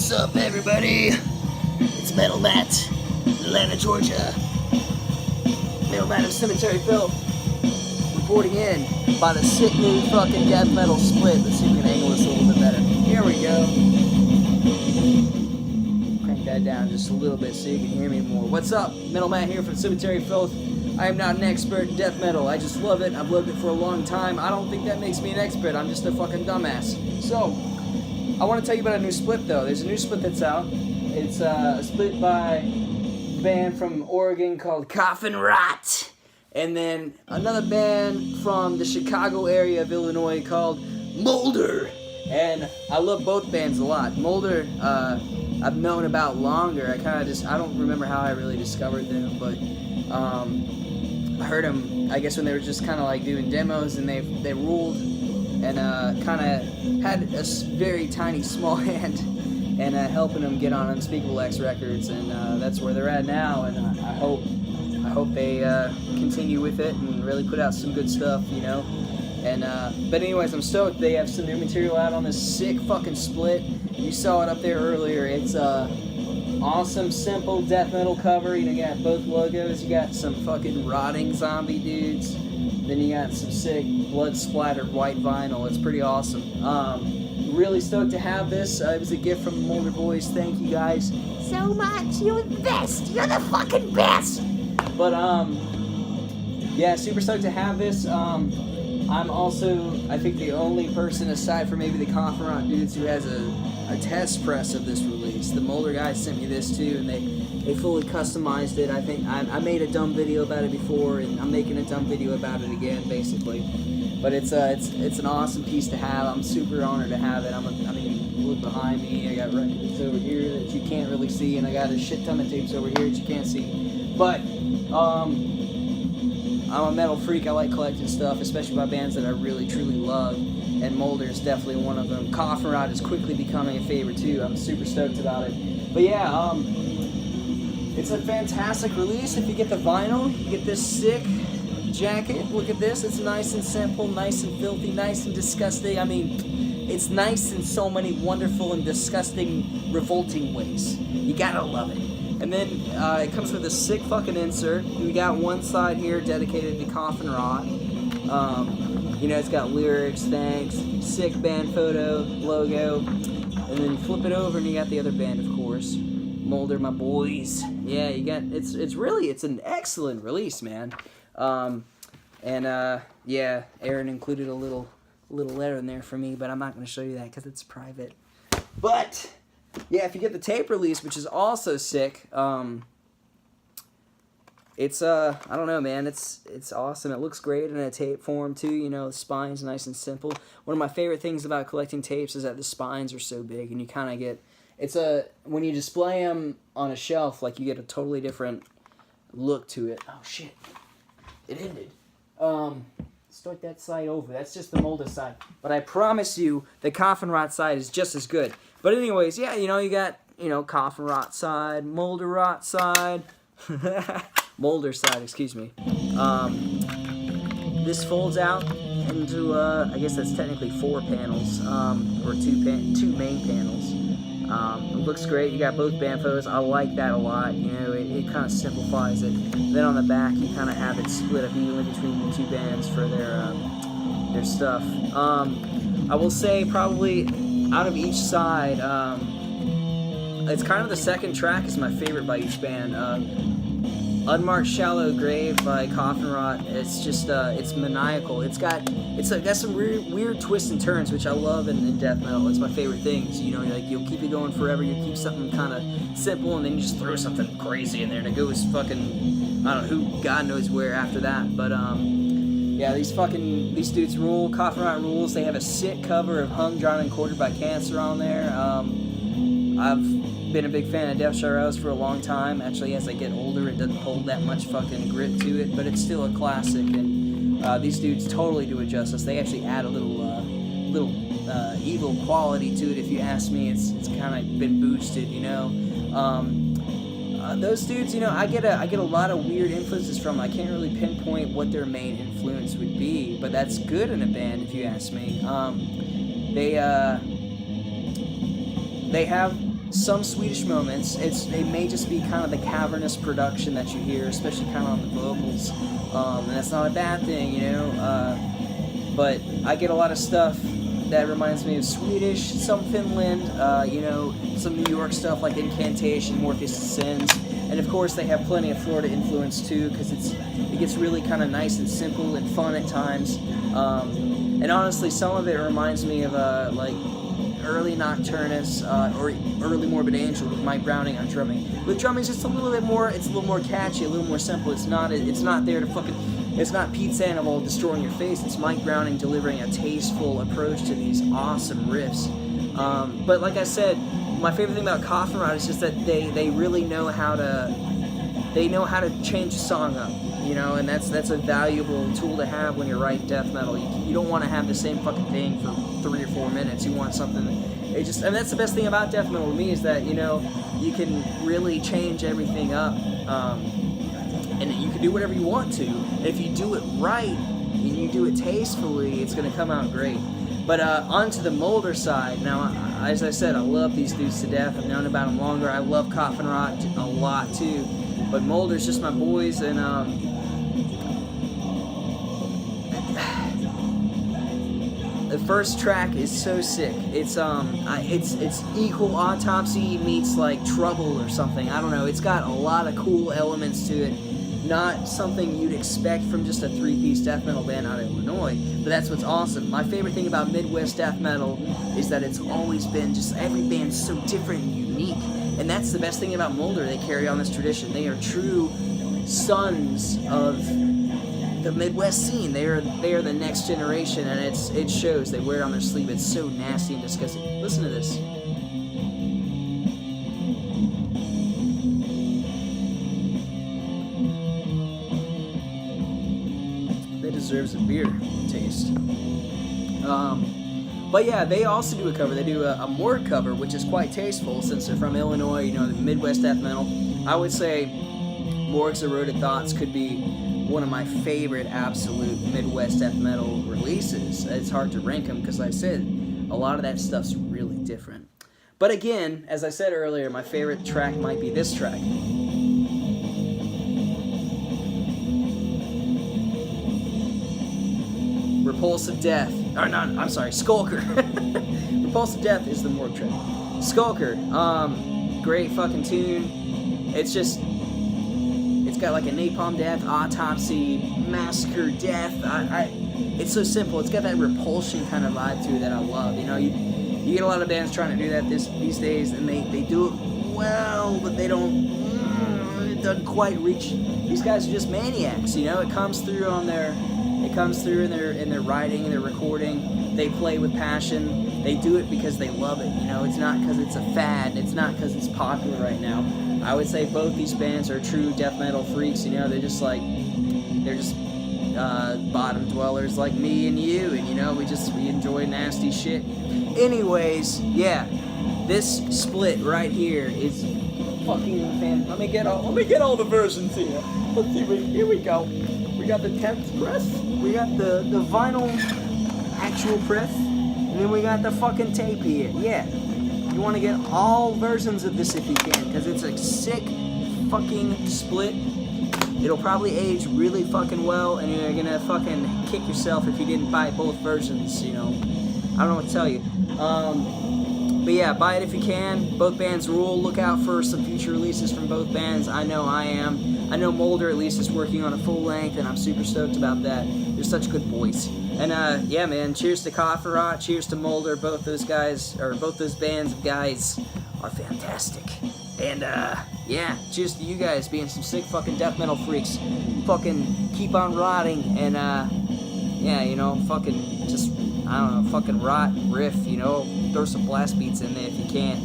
What's up, everybody? It's Metal Matt, Atlanta, Georgia. Metal Matt of Cemetery Filth, reporting in by the sick new fucking death metal split. Let's see if we can angle this a little bit better. Here we go. Crank that down just a little bit so you can hear me more. What's up? Metal Matt here from Cemetery Filth. I am not an expert in death metal. I just love it. I've loved it for a long time. I don't think that makes me an expert. I'm just a fucking dumbass. So, I want to tell you about a new split, though. There's a new split that's out. It's a split by a band from Oregon called Coffin and then another band from the Chicago area of Illinois called Molder. And I love both bands a lot. Molder, I've known about longer. I don't remember how I really discovered them, but I heard them, I guess, when they were just kind of like doing demos, and they ruled. And kind of had a very tiny, small hand and helping them get on Unspeakable X Records, and that's where they're at now. And I hope they continue with it and really put out some good stuff, you know. And but anyways, I'm stoked. They have some new material out on this sick fucking split. You saw it up there earlier. It's awesome, simple death metal cover. You know, you got both logos. You got some fucking rotting zombie dudes. Then you got some sick blood-splattered white vinyl. It's pretty awesome. Really stoked to have this. It was a gift from the Molder Boys. Thank you guys so much. You're the best. You're the fucking best. But, yeah, super stoked to have this. I'm also, I think, the only person, aside from maybe the Coffin dudes, who has a test press of this release. The Molder guys sent me this, too, and they fully customized it. I think I made a dumb video about it before, and I'm making a dumb video about it again, basically. But it's an awesome piece to have. I'm super honored to have it. I mean, look behind me. I got records over here that you can't really see, and I got a shit ton of tapes over here that you can't see. But I'm a metal freak. I like collecting stuff, especially by bands that I really truly love. And Molder is definitely one of them. Coffin is quickly becoming a favorite too. I'm super stoked about it. But yeah, it's a fantastic release. If you get the vinyl, you get this sick jacket. Look at this. It's nice and simple, nice and filthy, nice and disgusting. I mean, it's nice in so many wonderful and disgusting, revolting ways. You gotta love it. And then it comes with a sick fucking insert. We got one side here dedicated to Coffin Rot. You know, it's got lyrics, thanks, sick band photo, logo, and then you flip it over and you got the other band, of course. Molder, my boys. Yeah, you got, it's an excellent release, man. Yeah, Aaron included a little letter in there for me, but I'm not going to show you that because it's private. But yeah, if you get the tape release, which is also sick, it's I don't know, man, it's awesome. It looks great in a tape form too, you know, the spine's nice and simple. One of my favorite things about collecting tapes is that the spines are so big, and you kind of get, when you display them on a shelf, like, you get a totally different look to it. Oh shit, it ended. Start that side over. That's just the Molder side. But I promise you, the Coffin Rot side is just as good. But anyways, yeah, you know, you got, you know, Coffin Rot side, Molder Rot side, Molder side, excuse me. This folds out into, I guess that's technically 4 panels, or two main panels. It looks great. You got both band photos. I like that a lot. You know, it kind of simplifies it. Then on the back, you kind of have it split up evenly between the two bands for their stuff. I will say probably out of each side, it's kind of the second track is my favorite by each band. Unmarked Shallow Grave by Coffin Rot. It's just, it's maniacal. It's got some weird twists and turns, which I love in death metal. It's my favorite things. You know, like, you'll keep it going forever. You'll keep something kind of simple, and then you just throw something crazy in there, and it goes fucking, I don't know who, God knows where after that. But yeah, these dudes rule. Coffin Rot rules. They have a sick cover of Hung, Drawn, and Quartered by Cancer on there. I've been a big fan of Death Shall for a long time. Actually, as I get older, it doesn't hold that much fucking grit to it, but it's still a classic, and these dudes totally do it justice. They actually add a little evil quality to it, if you ask me. It's kind of been boosted, you know. Those dudes, you know, I get a lot of weird influences from them. I can't really pinpoint what their main influence would be, but that's good in a band, if you ask me. They have some Swedish moments. It may just be kind of the cavernous production that you hear, especially kind of on the vocals, and that's not a bad thing, you know. But I get a lot of stuff that reminds me of Swedish, some Finland, you know, some New York stuff like Incantation, Morpheus Ascends, and of course they have plenty of Florida influence too, because it gets really kind of nice and simple and fun at times. And honestly, some of it reminds me of like early Nocturnus or early Morbid Angel with Mike Browning on drumming. With drumming, it's just a little bit more. It's a little more catchy, a little more simple. It's not there to fucking. It's not Pete Sandoval destroying your face. It's Mike Browning delivering a tasteful approach to these awesome riffs. But like I said, my favorite thing about Coffin Rot is just that they really know how to change a song up, you know, and that's a valuable tool to have when you're writing death metal. You don't want to have the same fucking thing for 3 or 4 minutes. You want something. And that's the best thing about death metal to me is that, you know, you can really change everything up. And you can do whatever you want to. And if you do it right and you do it tastefully, it's going to come out great. But onto the Molder side. Now, as I said, I love these dudes to death. I've known about them longer. I love Coffin Rot a lot too. But Molder's just my boys, and the first track is so sick. It's Equal Autopsy meets like Trouble or something. I don't know. It's got a lot of cool elements to it. Not something you'd expect from just a 3-piece death metal band out of Illinois, but that's what's awesome. My favorite thing about Midwest death metal is that it's always been just every band's so different and unique, and that's the best thing about Molder. They carry on this tradition. They are true sons of the Midwest scene. They are the next generation, and it shows. They wear it on their sleeve. It's so nasty and disgusting. Listen to this. Deserves a beer taste. But yeah, they also do a cover. They do a Morgue cover, which is quite tasteful since they're from Illinois, you know, the Midwest death metal. I would say Morgue's Eroded Thoughts could be one of my favorite absolute Midwest death metal releases. It's hard to rank them because, like I said, a lot of that stuff's really different. But again, as I said earlier, my favorite track might be this track. Repulsive Death, or not, I'm sorry, Skulker. Repulsive Death is the Morgue track. Skulker, great fucking tune. It's got like a Napalm Death, Autopsy, Massacre Death. It's so simple. It's got that repulsion kind of vibe to it that I love. You know, you get a lot of bands trying to do that these days, and they do it well, but they don't. It doesn't quite reach. These guys are just maniacs. You know, it comes through on their. It comes through in their writing and their recording. They play with passion. They do it because they love it. You know, it's not because it's a fad. It's not because it's popular right now. I would say both these bands are true death metal freaks. You know, they're just bottom dwellers like me and you. And you know, we enjoy nasty shit. Anyways, yeah, this split right here is fucking fan. Let me get all the versions here. Let's see. Here we go. We got the 10th press, we got the vinyl actual press, and then we got the fucking tape here. Yeah, you want to get all versions of this if you can, because it's a sick fucking split. It'll probably age really fucking well, and you're gonna fucking kick yourself if you didn't buy both versions, you know. I don't know what to tell you. But yeah, buy it if you can. Both bands rule. Look out for some future releases from both bands. I know I am. I know Molder at least is working on a full length, and I'm super stoked about that. They're such good boys. And yeah, man, cheers to Coffin Rot, cheers to Molder. Both those bands of guys are fantastic. And yeah, cheers to you guys being some sick fucking death metal freaks. Fucking keep on rotting, and yeah, you know, fucking just, I don't know, fucking rot, riff, you know, throw some blast beats in there if you can.